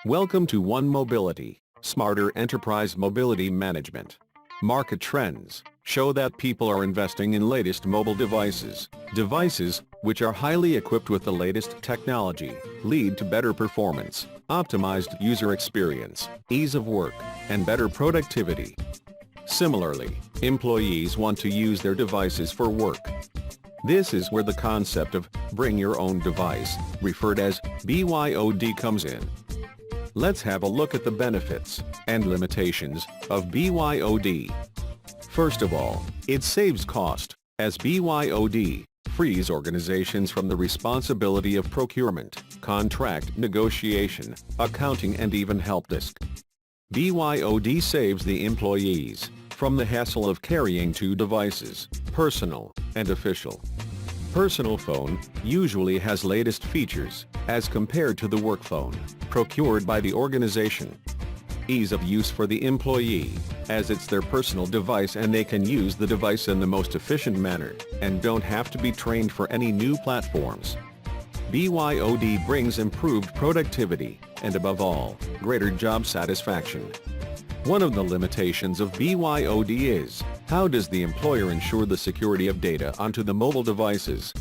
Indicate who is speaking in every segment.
Speaker 1: Welcome to One Mobility, Smarter Enterprise Mobility Management. Market trends show that people are investing in latest mobile devices. Devices, which are highly equipped with the latest technology, lead to better performance, optimized user experience, ease of work, and better productivity. Similarly, employees want to use their devices for work. This is where the concept of bring your own device, referred as BYOD, comes in. Let's have a look at the benefits and limitations of BYOD. First of all, it saves cost, as BYOD frees organizations from the responsibility of procurement, contract negotiation, accounting, and even help desk. BYOD saves the employees from the hassle of carrying two devices, personal and official. Personal phone usually has latest features as compared to the work phone, procured by the organization. Ease of use for the employee, as it's their personal device and they can use the device in the most efficient manner and don't have to be trained for any new platforms. BYOD brings improved productivity and, above all, greater job satisfaction. One of the limitations of BYOD is, how does the employer ensure the security of data onto the mobile devices?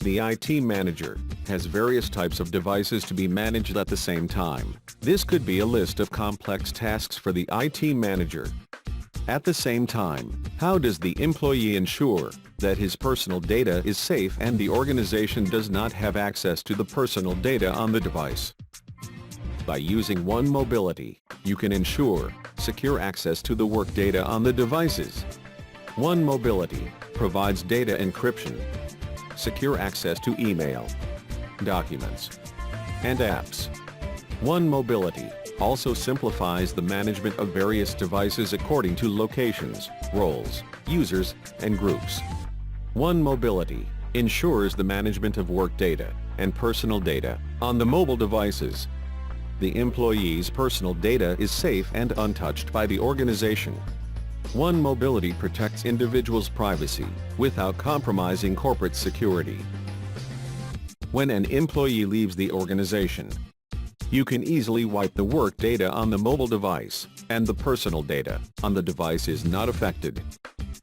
Speaker 1: The IT manager has various types of devices to be managed at the same time. This could be a list of complex tasks for the IT manager. At the same time, how does the employee ensure that his personal data is safe and the organization does not have access to the personal data on the device? By using One Mobility, you can ensure secure access to the work data on the devices. One Mobility provides data encryption, secure access to email, documents, and apps. One Mobility also simplifies the management of various devices according to locations, roles, users, and groups. One Mobility ensures the management of work data and personal data on the mobile devices. The employee's personal data is safe and untouched by the organization. One Mobility protects individuals' privacy without compromising corporate security. When an employee leaves the organization, you can easily wipe the work data on the mobile device, and the personal data on the device is not affected.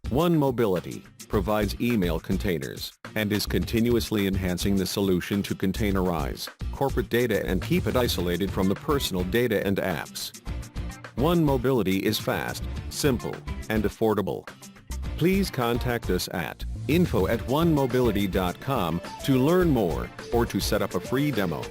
Speaker 1: One Mobility provides email containers and is continuously enhancing the solution to containerize corporate data and keep it isolated from the personal data and apps. One Mobility is fast, simple, and affordable. Please contact us at info@onemobility.com to learn more or to set up a free demo.